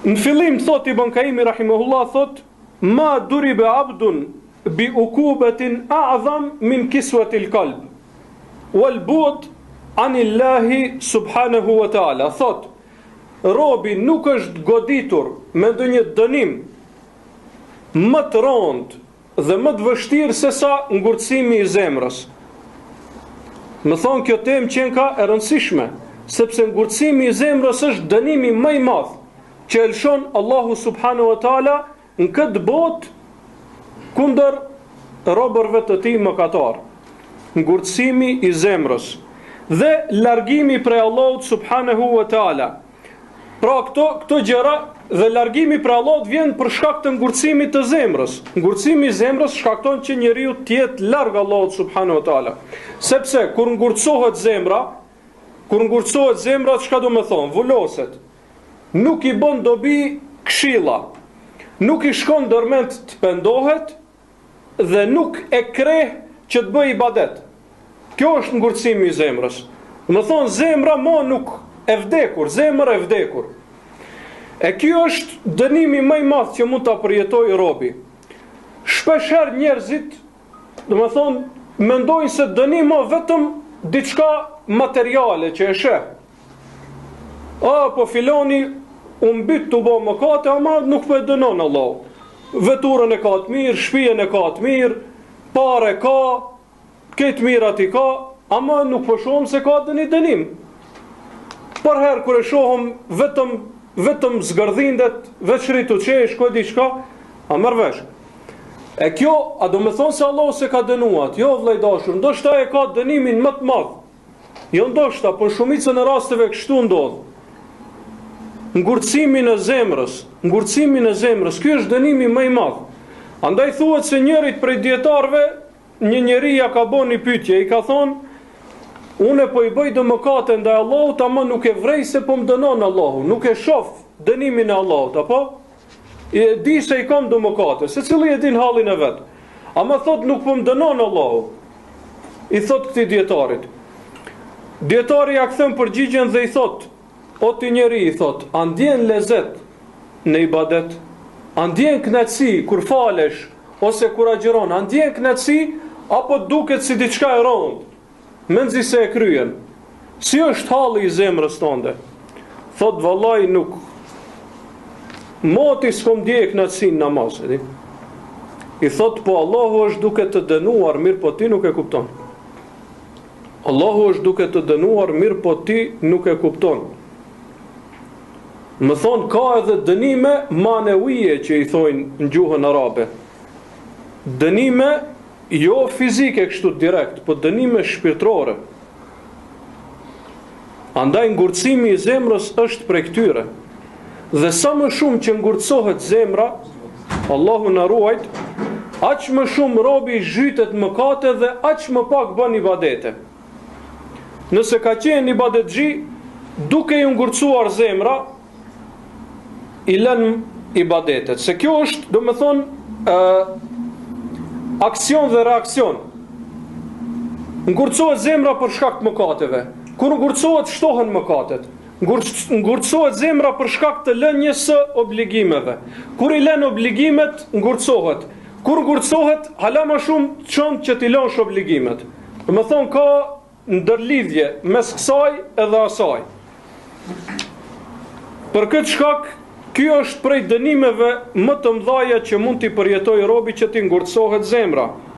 Në fillim thot Ibn Kaimi rahimahullah, thot ma duribe abdun bi ukubetin a'zam min kiswatil kalb wal bu'd anillahi subhanahu wa ta'ala. Thot robi nuk është goditur me ndonjë dënim më të rëndë dhe më të vështirë se sa ngurtësimi i zemrës. Më thonë kjo temë qenë ka e rëndësishme, sepse ngurtësimi i zemrës është dënimi më i madh që e lëshon Allahu subhanahu wa taala në këtë botë kundër robërve të tij mëkatar. Ngurtësimi i zemrës dhe largimi prej Allahut subhanahu wa taala. Pra këto gjëra dhe largimi prej Allahut vjen për shkak të ngurtësimit të zemrës. Ngurtësimi i zemrës shkakton që njeriu të jetë larg Allahut subhanahu wa taala. Sepse kur ngurtësohet zemra, çka do të thonë? Vuloset. Nuk i bën dobi këshilla. Nuk i shkon ndërmend të pendohet dhe nuk e kreh që të bëj ibadet. Kjo është ngurtësimi i zemrës. Do të thonë zemra nuk e vdekur, zemra e vdekur. E kjo është dënimi më i madh që mund ta përjetojë robi. Shpeshherë njerëzit, do të thonë, mendojnë se dënimi është vetëm diçka materiale që e sheh. Po filoni u mbyt të bë mëkate, ama nuk po e dënon Allahu. Veturën e ka të mirë, shtëpinë e ka të mirë, parë ka, këtë mirat i ka, ama nuk po shohim se ka dënim. Për herë kur e shohim vetëm zgërdhindet, veçri të qesh, ko diçka, a merr vesh. E kjo, a do me thonë se Allahu se ka dënuat? Jo, vllai dashur, ndoshta e ka dënimin më të madh. Jo ndoshta, por shumicën e rasteve kështu ndodh. Ngurtësimin e zemrës, ky është dënimi më i madh. Andaj thuhet se njërit prej dietarëve, një njeri ja ka bën një pyetje, i ka thonë, unë po i bëj mëkate ndaj Allahut, ama nuk e vrej se po më dënon Allahu, nuk e shoh dënimin e Allahut, apo? E di se i kam mëkate, secili e din hallin e vet. Ama thot nuk po më dënon Allahu. I thot këtij dietarit. Dietari ja kthen përgjigjen dhe i thot, o ti njeri, i thot, a ndjen lezet në ibadet? A ndjen kënaqësi kur falesh ose kur agjiron? A ndjen kënaqësi apo duket si diçka e rëndë? Mendzi se e kryen. Si është halli i zemrës tënde? Thot vallai nuk. Moti s'kom ndjek kënaqësinë namaz, e di. I thot po Allahu është duke të dënuar, mirë po ti nuk e kupton. Allahu është duke të dënuar, mirë po ti nuk e kupton. Më thonë ka edhe dënime manevije që i thojnë në gjuhën arabe. Dënime jo fizike kështu direkt, po dënime shpirtërore. Andaj ngurtësimi i zemrës është prej këtyre. Dhe sa më shumë që ngurtësohet zemra, Allahu na ruajt, aq më shumë robi zhytet mëkate dhe aq më pak bën ibadete. Nëse ka qenë ibadetxhi, duke i ngurtësuar zemra, i lën ibadetet. Se kjo është, do me thonë, aksion dhe reaksion. Ngurtësohet zemra për shkak të mëkateve. Kur ngurtësohet, shtohen mëkatet. Ngurtësohet zemra për shkak të lënjes së obligimeve. Kur i lën obligimet, ngurtësohet. Kur ngurtësohet, hala më shumë çon që t'i lësh obligimet. Do me thonë, ka ndërlidhje mes kësaj edhe asaj. Për këtë shkak, ky është prej dënimeve më të mëdha që mund t'i përjetojë robi që t'i ngurtësohet zemra.